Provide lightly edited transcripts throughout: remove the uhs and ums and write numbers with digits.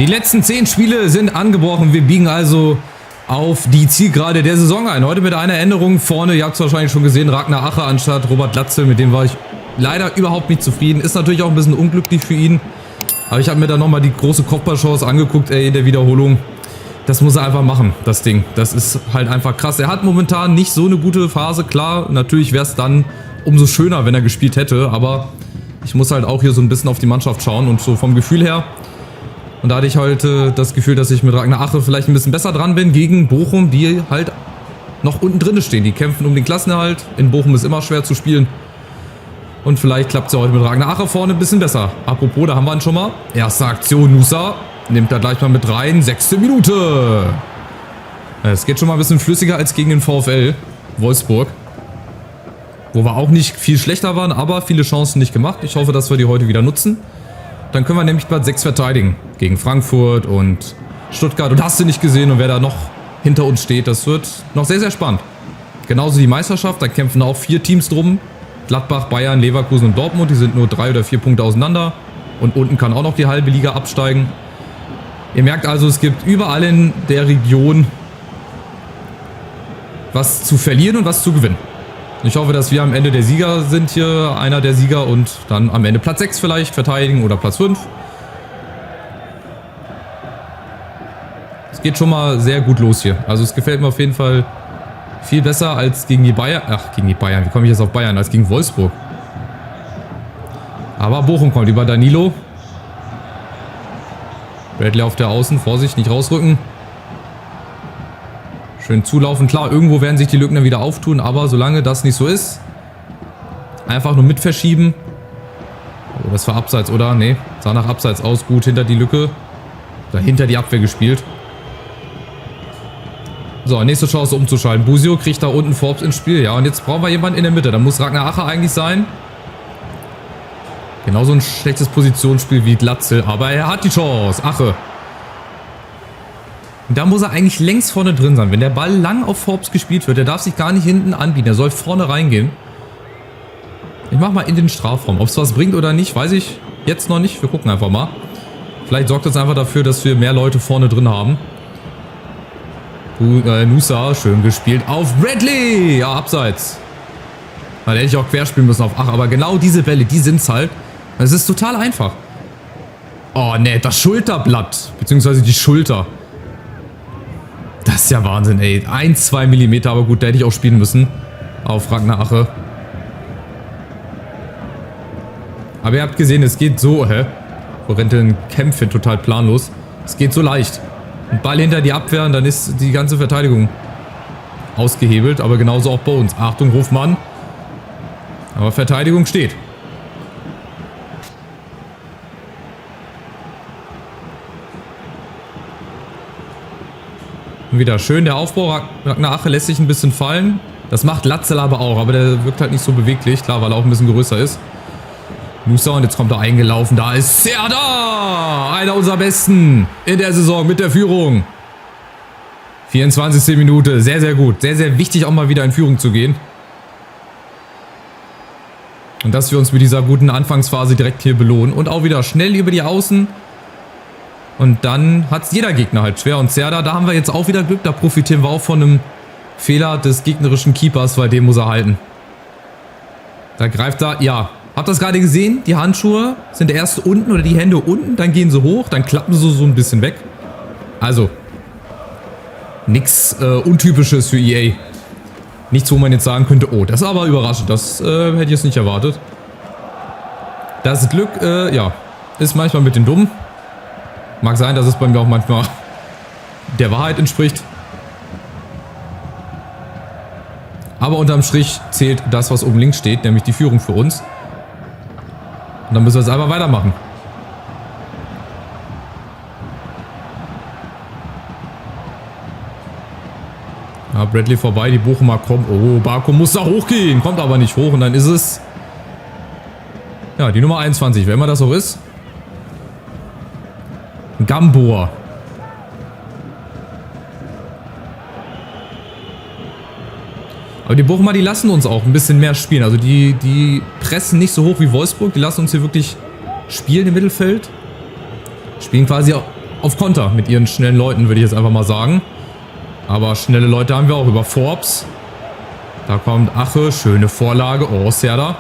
Die letzten 10 Spiele sind angebrochen. Wir biegen also auf die Zielgerade der Saison ein. Heute mit einer Änderung vorne. Ihr habt es wahrscheinlich schon gesehen. Ragnar Ache anstatt Robert Latzel. Mit dem war ich leider überhaupt nicht zufrieden. Ist natürlich auch ein bisschen unglücklich für ihn. Aber ich habe mir dann nochmal die große Kopfballchance angeguckt, in der Wiederholung. Das muss er einfach machen, das Ding. Das ist halt einfach krass. Er hat momentan nicht so eine gute Phase. Klar, natürlich wäre es dann umso schöner, wenn er gespielt hätte. Aber ich muss halt auch hier so ein bisschen auf die Mannschaft schauen. Und so vom Gefühl her. Und da hatte ich heute das Gefühl, dass ich mit Ragnar Ache vielleicht ein bisschen besser dran bin gegen Bochum, die halt noch unten drin stehen. Die kämpfen um den Klassenerhalt. In Bochum ist immer schwer zu spielen. Und vielleicht klappt es ja heute mit Ragnar Ache vorne ein bisschen besser. Apropos, da haben wir ihn schon mal. Erste Aktion, Nusa. Nimmt er gleich mal mit rein. 6. Minute. Es geht schon mal ein bisschen flüssiger als gegen den VfL Wolfsburg. Wo wir auch nicht viel schlechter waren, aber viele Chancen nicht gemacht. Ich hoffe, dass wir die heute wieder nutzen. Dann können wir nämlich Platz 6 verteidigen. Gegen Frankfurt und Stuttgart. Und hast du nicht gesehen, und wer da noch hinter uns steht, das wird noch sehr, sehr spannend. Genauso die Meisterschaft. Da kämpfen auch 4 Teams drum. Gladbach, Bayern, Leverkusen und Dortmund. Die sind nur 3 oder 4 Punkte auseinander. Und unten kann auch noch die halbe Liga absteigen. Ihr merkt also, es gibt überall in der Region was zu verlieren und was zu gewinnen. Ich hoffe, dass wir am Ende der Sieger sind hier, einer der Sieger, und dann am Ende Platz 6 vielleicht verteidigen oder Platz 5. Es geht schon mal sehr gut los hier. Also es gefällt mir auf jeden Fall viel besser als gegen die Bayern. Ach, gegen die Bayern. Wie komme ich jetzt auf Bayern? Als gegen Wolfsburg. Aber Bochum kommt über Danilo. Bradley auf der Außen. Vorsicht, nicht rausrücken. Schön zulaufen. Klar, irgendwo werden sich die Lücken dann wieder auftun, aber solange das nicht so ist, einfach nur mit verschieben. Oh, das war Abseits, oder? Nee, sah nach Abseits aus. Gut, hinter die Lücke. Oder hinter die Abwehr gespielt. So, nächste Chance umzuschalten. Busio kriegt da unten Forbes ins Spiel. Ja, und jetzt brauchen wir jemanden in der Mitte. Da muss Ragnar Ache eigentlich sein. Genauso ein schlechtes Positionsspiel wie Glatzel. Aber er hat die Chance. Ache. Und da muss er eigentlich längst vorne drin sein. Wenn der Ball lang auf Forbes gespielt wird, der darf sich gar nicht hinten anbieten. Er soll vorne reingehen. Ich mach mal in den Strafraum. Ob es was bringt oder nicht, weiß ich jetzt noch nicht. Wir gucken einfach mal. Vielleicht sorgt das einfach dafür, dass wir mehr Leute vorne drin haben. Nusa, schön gespielt auf Bradley. Ja, abseits. Da hätte ich auch querspielen müssen auf Ach. Aber genau diese Bälle, die sind's halt. Es ist total einfach. Oh, ne, das Schulterblatt. Beziehungsweise die Schulter. Das ist ja Wahnsinn, ey. 1-2 Millimeter, aber gut, da hätte ich auch spielen müssen. Auf Ragnar Ache. Aber ihr habt gesehen, es geht so, Wo rennt denn Kämpfe total planlos. Es geht so leicht. Ein Ball hinter die Abwehr und dann ist die ganze Verteidigung ausgehebelt. Aber genauso auch bei uns. Achtung, Hofmann. Aber Verteidigung steht. Und wieder schön der Aufbau. Ragnar Ache lässt sich ein bisschen fallen. Das macht Latzel aber auch. Aber der wirkt halt nicht so beweglich. Klar, weil er auch ein bisschen größer ist. Nusa, und jetzt kommt er eingelaufen. Da ist Serdar! Einer unserer Besten in der Saison mit der Führung. 24. Minute. Sehr, sehr gut. Sehr, sehr wichtig, auch mal wieder in Führung zu gehen. Und dass wir uns mit dieser guten Anfangsphase direkt hier belohnen. Und auch wieder schnell über die Außen. Und dann hat es jeder Gegner halt schwer. Und Serdar, da haben wir jetzt auch wieder Glück. Da profitieren wir auch von einem Fehler des gegnerischen Keepers, weil den muss er halten. Da greift er, ja. Habt ihr das gerade gesehen? Die Handschuhe sind erst unten oder die Hände unten, dann gehen sie hoch, dann klappen sie so ein bisschen weg. Also, nichts Untypisches für EA. Nichts, wo man jetzt sagen könnte, oh, das ist aber überraschend, das hätte ich jetzt nicht erwartet. Das Glück, ja, ist manchmal mit den Dummen. Mag sein, dass es bei mir auch manchmal der Wahrheit entspricht. Aber unterm Strich zählt das, was oben links steht, nämlich die Führung für uns. Und dann müssen wir es einfach weitermachen. Ja, Bradley vorbei, die Bochumer kommen. Oh, Barco muss da hochgehen. Kommt aber nicht hoch und dann ist es... Ja, die Nummer 21, wer immer das auch ist. Gamboa. Aber die Bochumer, die lassen uns auch ein bisschen mehr spielen. Also die pressen nicht so hoch wie Wolfsburg. Die lassen uns hier wirklich spielen im Mittelfeld. Spielen quasi auf Konter mit ihren schnellen Leuten, würde ich jetzt einfach mal sagen. Aber schnelle Leute haben wir auch über Forbes. Da kommt Ache, schöne Vorlage. Oh, Serda.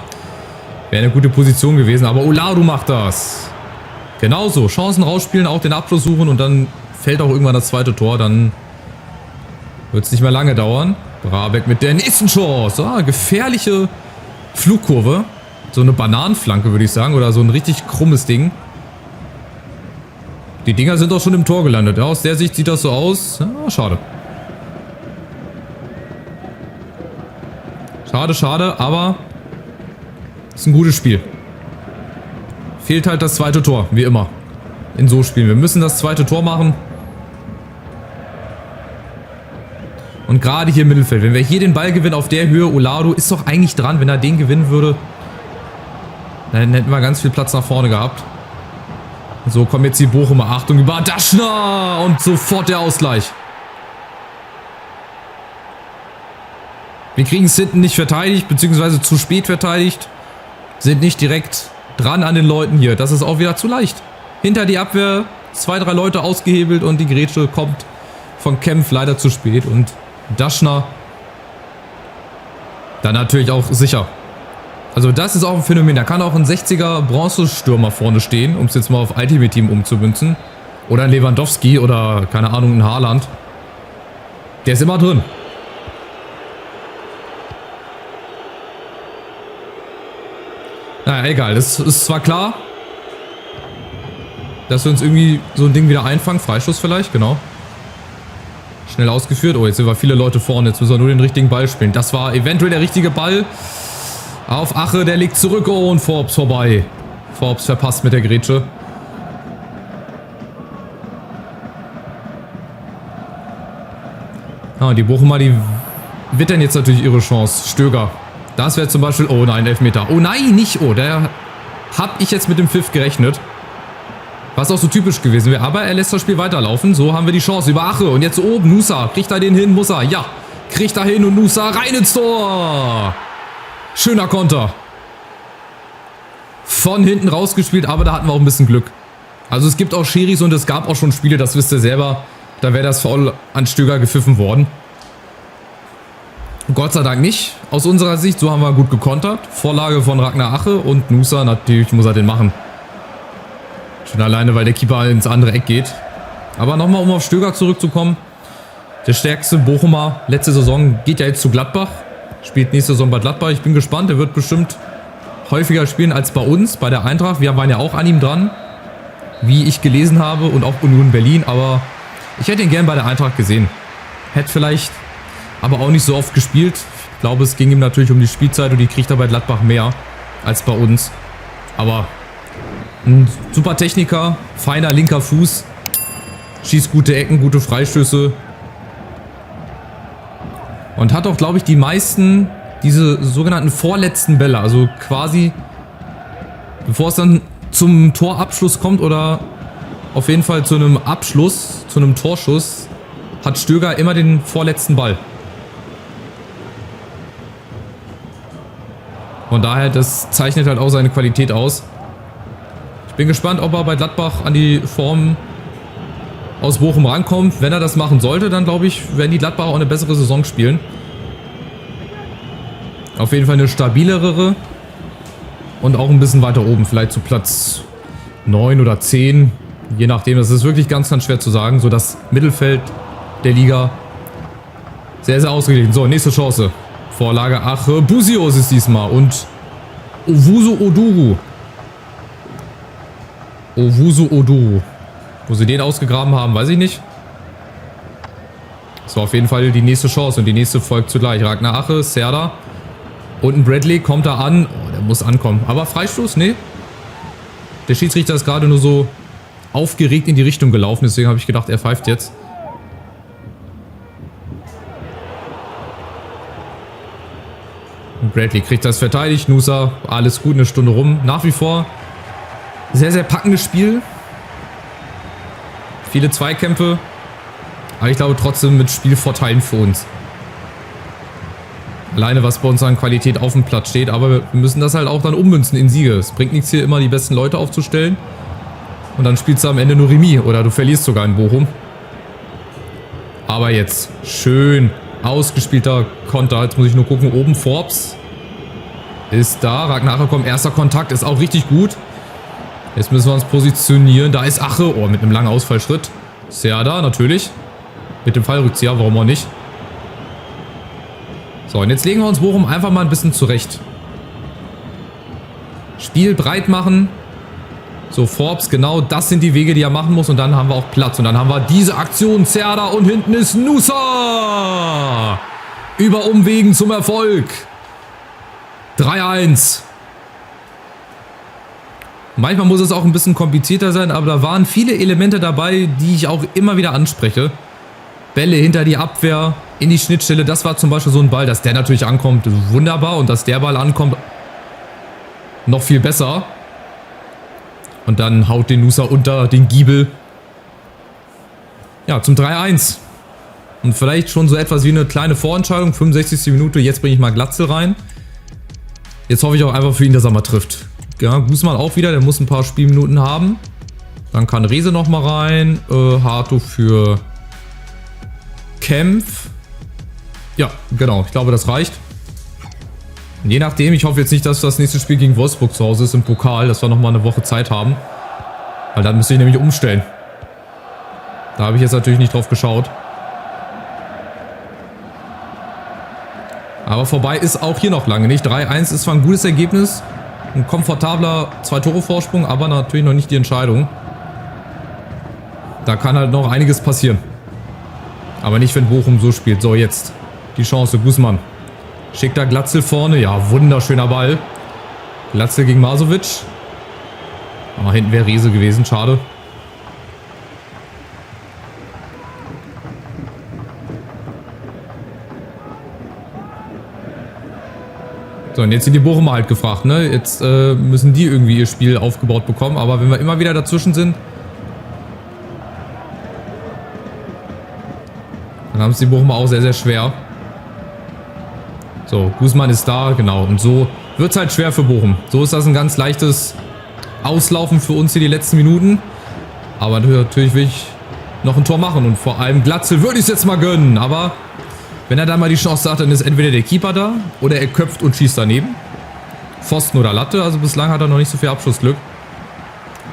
Wäre eine gute Position gewesen, aber Olaru macht das. Genauso, Chancen rausspielen, auch den Abschluss suchen und dann fällt auch irgendwann das zweite Tor. Dann wird es nicht mehr lange dauern. Brabeck mit der nächsten Chance. Ah, gefährliche Flugkurve. So eine Bananenflanke, würde ich sagen. Oder so ein richtig krummes Ding. Die Dinger sind auch schon im Tor gelandet. Ja, aus der Sicht sieht das so aus. Ja, schade. Schade, schade, aber ist ein gutes Spiel. Fehlt halt das zweite Tor, wie immer. In so Spielen. Wir müssen das zweite Tor machen. Und gerade hier im Mittelfeld, wenn wir hier den Ball gewinnen auf der Höhe, Olaru ist doch eigentlich dran, wenn er den gewinnen würde. Dann hätten wir ganz viel Platz nach vorne gehabt. So, kommen jetzt die Bochumer. Achtung, über Daschner! Und sofort der Ausgleich. Wir kriegen es hinten nicht verteidigt, beziehungsweise zu spät verteidigt. Sind nicht direkt dran an den Leuten hier. Das ist auch wieder zu leicht. Hinter die Abwehr, 2, 3 Leute ausgehebelt und die Grätsche kommt von Kempf leider zu spät. Und Daschner dann natürlich auch sicher. Also das ist auch ein Phänomen. Da kann auch ein 60er Bronzestürmer vorne stehen, um es jetzt mal auf Ultimate Team umzumünzen. Oder ein Lewandowski oder, keine Ahnung, ein Haaland. Der ist immer drin. Naja, egal. Das ist zwar klar, dass wir uns irgendwie so ein Ding wieder einfangen. Freistoß vielleicht, genau. Schnell ausgeführt. Oh, jetzt sind wir viele Leute vorne. Jetzt müssen wir nur den richtigen Ball spielen. Das war eventuell der richtige Ball. Auf Ache, der legt zurück. Oh, und Forbes vorbei. Forbes verpasst mit der Grätsche. Ah, die Bochumer, die wittern jetzt natürlich ihre Chance. Stöger. Das wäre zum Beispiel... Oh nein, Elfmeter. Oh nein, nicht. Oh, da habe ich jetzt mit dem Pfiff gerechnet. Was auch so typisch gewesen wäre. Aber er lässt das Spiel weiterlaufen. So haben wir die Chance über Ache. Und jetzt oben Nusa. Kriegt er den hin? Muss er. Ja. Kriegt er hin und Nusa rein ins Tor. Schöner Konter. Von hinten rausgespielt, aber da hatten wir auch ein bisschen Glück. Also es gibt auch Schiris und es gab auch schon Spiele, das wisst ihr selber. Da wäre das Foul an Stöger gepfiffen worden. Gott sei Dank nicht. Aus unserer Sicht, so haben wir gut gekontert. Vorlage von Ragnar Ache und Nusa, natürlich muss er den machen. Schon alleine, weil der Keeper ins andere Eck geht. Aber nochmal, um auf Stöger zurückzukommen. Der stärkste Bochumer letzte Saison geht ja jetzt zu Gladbach. Spielt nächste Saison bei Gladbach. Ich bin gespannt. Er wird bestimmt häufiger spielen als bei uns, bei der Eintracht. Wir waren ja auch an ihm dran, wie ich gelesen habe. Und auch Union Berlin. Aber ich hätte ihn gern bei der Eintracht gesehen. Hätte vielleicht aber auch nicht so oft gespielt. Ich glaube, es ging ihm natürlich um die Spielzeit. Und die kriegt er bei Gladbach mehr als bei uns. Aber ein super Techniker. Feiner linker Fuß. Schießt gute Ecken, gute Freistöße. Und hat auch, glaube ich, die meisten, diese sogenannten vorletzten Bälle. Also quasi, bevor es dann zum Torabschluss kommt oder auf jeden Fall zu einem Abschluss, zu einem Torschuss, hat Stöger immer den vorletzten Ball. Von daher, das zeichnet halt auch seine Qualität aus. Ich bin gespannt, ob er bei Gladbach an die Form aus Bochum rankommt. Wenn er das machen sollte, dann glaube ich, werden die Gladbacher auch eine bessere Saison spielen. Auf jeden Fall eine stabilere und auch ein bisschen weiter oben. Vielleicht zu Platz 9 oder 10. Je nachdem, das ist wirklich ganz, ganz schwer zu sagen. So das Mittelfeld der Liga sehr, sehr ausgeglichen. So, nächste Chance. Vorlage Ache. Busios ist diesmal und Owusu Oduru. Owusu Oduru. Wo sie den ausgegraben haben, weiß ich nicht. Das war auf jeden Fall die nächste Chance und die nächste folgt zugleich. Ragnar Ache, Serda und ein Bradley kommt da an. Oh, der muss ankommen. Aber Freistoß? Nee. Der Schiedsrichter ist gerade nur so aufgeregt in die Richtung gelaufen. Deswegen habe ich gedacht, er pfeift jetzt. Und Bradley kriegt das verteidigt. Nusa, alles gut, eine Stunde rum. Nach wie vor sehr, sehr packendes Spiel. Viele Zweikämpfe, aber ich glaube trotzdem mit Spielvorteilen für uns. Alleine was bei uns an Qualität auf dem Platz steht, aber wir müssen das halt auch dann ummünzen in Siege. Es bringt nichts hier immer die besten Leute aufzustellen Und dann spielst du am Ende nur Remis oder du verlierst sogar in Bochum. Aber jetzt schön ausgespielter Konter. Jetzt muss ich nur gucken, oben Forbes ist da. Ragnar Ache kommt, erster Kontakt, ist auch richtig gut. Jetzt müssen wir uns positionieren. Da ist Ache, oh, mit einem langen Ausfallschritt. Serda, natürlich. Mit dem Fallrückzieher, warum auch nicht. So, und jetzt legen wir uns Bochum einfach mal ein bisschen zurecht. Spiel breit machen. So, Forbes, genau das sind die Wege, die er machen muss. Und dann haben wir auch Platz. Und dann haben wir diese Aktion, Serda, und hinten ist Nusa. Über Umwegen zum Erfolg. 3-1. Manchmal muss es auch ein bisschen komplizierter sein, aber da waren viele Elemente dabei, die ich auch immer wieder anspreche. Bälle hinter die Abwehr, in die Schnittstelle. Das war zum Beispiel so ein Ball, dass der natürlich ankommt, wunderbar. Und dass der Ball ankommt, noch viel besser. Und dann haut den Nusa unter den Giebel. Ja, zum 3-1. Und vielleicht schon so etwas wie eine kleine Vorentscheidung. 65. Minute, jetzt bringe ich mal Glatzel rein. Jetzt hoffe ich auch einfach für ihn, dass er mal trifft. Ja, Guzman auch wieder, der muss ein paar Spielminuten haben. Dann kann Rese noch mal rein. Harto für Kempf. Ja, genau, ich glaube, das reicht. Je nachdem, ich hoffe jetzt nicht, dass das nächste Spiel gegen Wolfsburg zu Hause ist im Pokal, dass wir noch mal eine Woche Zeit haben. Weil dann müsste ich nämlich umstellen. Da habe ich jetzt natürlich nicht drauf geschaut. Aber vorbei ist auch hier noch lange nicht. 3-1 ist zwar ein gutes Ergebnis. Ein komfortabler 2-Tore-Vorsprung, aber natürlich noch nicht die Entscheidung. Da kann halt noch einiges passieren. Aber nicht, wenn Bochum so spielt. So, jetzt die Chance. Guzman schickt da Glatzel vorne. Ja, wunderschöner Ball. Glatzel gegen Masovic. Aber hinten wäre Rese gewesen. Schade. So, und jetzt sind die Bochumer halt gefragt, ne? Jetzt müssen die irgendwie ihr Spiel aufgebaut bekommen. Aber wenn wir immer wieder dazwischen sind, dann haben es die Bochumer auch sehr, sehr schwer. So, Guzman ist da, genau. Und so wird es halt schwer für Bochum. So ist das ein ganz leichtes Auslaufen für uns hier die letzten Minuten. Aber natürlich will ich noch ein Tor machen. Und vor allem Glatzel würde ich es jetzt mal gönnen. Aber wenn er dann mal die Chance hat, dann ist entweder der Keeper da oder er köpft und schießt daneben. Pfosten oder Latte, also bislang hat er noch nicht so viel Abschussglück.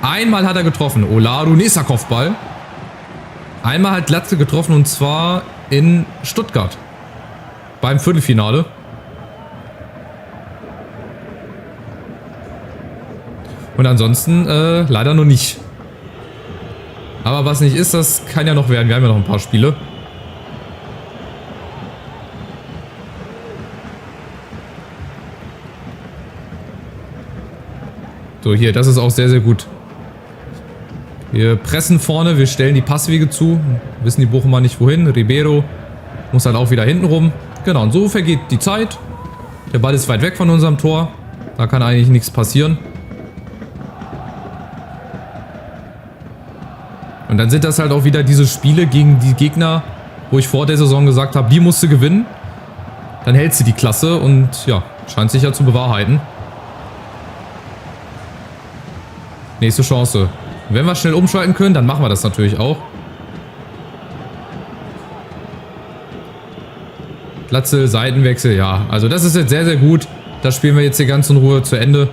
Einmal hat er getroffen. Olaru, nächster Kopfball. Einmal hat Glatzel getroffen und zwar in Stuttgart. Beim Viertelfinale. Und ansonsten leider noch nicht. Aber was nicht ist, das kann ja noch werden. Wir haben ja noch ein paar Spiele. So, hier, das ist auch sehr, sehr gut. Wir pressen vorne, wir stellen die Passwege zu. Wissen die Bochumer nicht wohin. Ribeiro muss halt auch wieder hinten rum. Genau, und so vergeht die Zeit. Der Ball ist weit weg von unserem Tor. Da kann eigentlich nichts passieren. Und dann sind das halt auch wieder diese Spiele gegen die Gegner, wo ich vor der Saison gesagt habe, die musst du gewinnen. Dann hältst du die Klasse und ja, scheint sich ja zu bewahrheiten. Nächste Chance. Wenn wir schnell umschalten können, dann machen wir das natürlich auch. Glatzel, Seitenwechsel, ja. Also das ist jetzt sehr, sehr gut. Das spielen wir jetzt hier ganz in Ruhe zu Ende.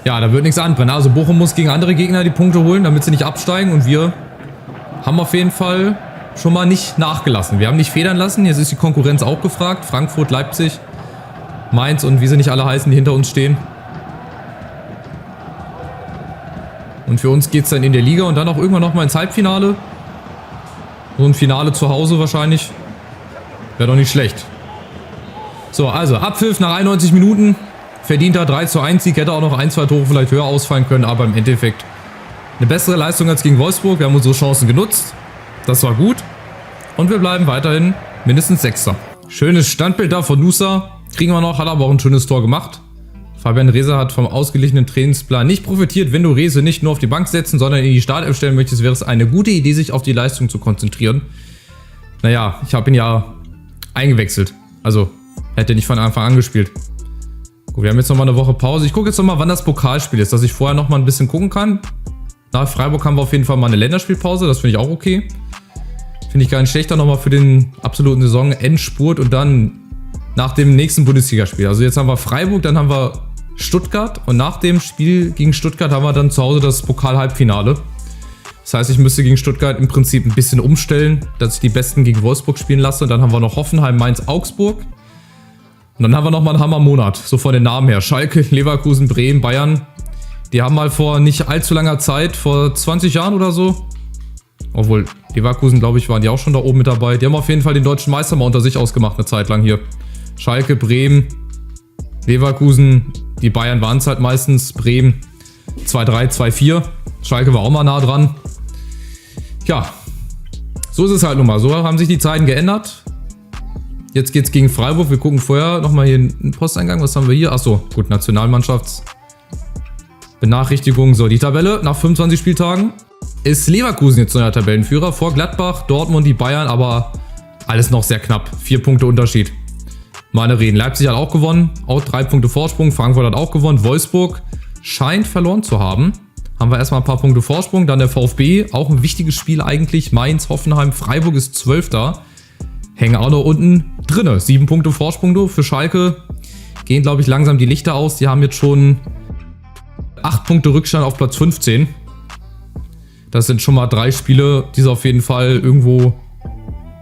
Ja, da wird nichts anbrennen. Also Bochum muss gegen andere Gegner die Punkte holen, damit sie nicht absteigen. Und wir haben auf jeden Fall schon mal nicht nachgelassen. Wir haben nicht federn lassen. Jetzt ist die Konkurrenz auch gefragt. Frankfurt, Leipzig, Mainz und wie sie nicht alle heißen, die hinter uns stehen. Und für uns geht es dann in der Liga und dann auch irgendwann nochmal ins Halbfinale. So ein Finale zu Hause wahrscheinlich. Wäre doch nicht schlecht. So, also Abpfiff nach 91 Minuten. Verdienter 3:1 Sieg, hätte auch noch 1, 2 Tore vielleicht höher ausfallen können, aber im Endeffekt eine bessere Leistung als gegen Wolfsburg. Wir haben unsere Chancen genutzt. Das war gut. Und wir bleiben weiterhin mindestens Sechster. Schönes Standbild da von Nusa. Kriegen wir noch, hat aber auch ein schönes Tor gemacht. Fabian Rehse hat vom ausgeglichenen Trainingsplan nicht profitiert. Wenn du Rehse nicht nur auf die Bank setzen, sondern in die Startelf stellen möchtest, wäre es eine gute Idee, sich auf die Leistung zu konzentrieren. Naja, ich habe ihn ja eingewechselt. Also, hätte nicht von Anfang an gespielt. Gut, wir haben jetzt nochmal eine Woche Pause. Ich gucke jetzt nochmal, wann das Pokalspiel ist, dass ich vorher nochmal ein bisschen gucken kann. Nach Freiburg haben wir auf jeden Fall mal eine Länderspielpause. Das finde ich auch okay. Finde ich gar nicht schlechter nochmal für den absoluten Saison-Endspurt und dann nach dem nächsten Bundesligaspiel. Also jetzt haben wir Freiburg, dann haben wir Stuttgart und nach dem Spiel gegen Stuttgart haben wir dann zu Hause das Pokal-Halbfinale. Das heißt, ich müsste gegen Stuttgart im Prinzip ein bisschen umstellen, dass ich die Besten gegen Wolfsburg spielen lasse. Und dann haben wir noch Hoffenheim, Mainz, Augsburg. Und dann haben wir nochmal einen Hammermonat, so von den Namen her. Schalke, Leverkusen, Bremen, Bayern. Die haben mal vor nicht allzu langer Zeit, vor 20 Jahren oder so, obwohl Leverkusen, glaube ich, waren die auch schon da oben mit dabei. Die haben auf jeden Fall den deutschen Meister mal unter sich ausgemacht, eine Zeit lang hier. Schalke, Bremen, Leverkusen, die Bayern waren es halt meistens. Bremen 2-3, 2-4. Schalke war auch mal nah dran. Ja, so ist es halt nun mal. So haben sich die Zeiten geändert. Jetzt geht's gegen Freiburg. Wir gucken vorher nochmal hier einen Posteingang. Was haben wir hier? Achso, gut, Nationalmannschaftsbenachrichtigung. So, die Tabelle nach 25 Spieltagen ist Leverkusen jetzt neuer Tabellenführer. Vor Gladbach, Dortmund, die Bayern, aber alles noch sehr knapp. 4 Punkte Unterschied. Meine Reden. Leipzig hat auch gewonnen. Auch 3 Punkte Vorsprung. Frankfurt hat auch gewonnen. Wolfsburg scheint verloren zu haben. Haben wir erstmal ein paar Punkte Vorsprung. Dann der VfB. Auch ein wichtiges Spiel eigentlich. Mainz, Hoffenheim, Freiburg ist 12. Hängen auch noch unten drinne. 7 Punkte Vorsprung für Schalke. Gehen, glaube ich, langsam die Lichter aus. Die haben jetzt schon 8 Punkte Rückstand auf Platz 15. Das sind schon mal 3 Spiele, die sie auf jeden Fall irgendwo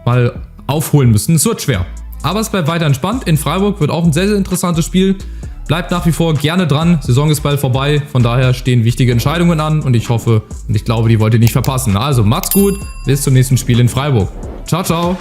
mal aufholen müssen. Es wird schwer. Aber es bleibt weiter entspannt. In Freiburg wird auch ein sehr, sehr interessantes Spiel. Bleibt nach wie vor gerne dran. Saison ist bald vorbei. Von daher stehen wichtige Entscheidungen an. Und ich hoffe und ich glaube, die wollt ihr nicht verpassen. Also macht's gut. Bis zum nächsten Spiel in Freiburg. Ciao, ciao.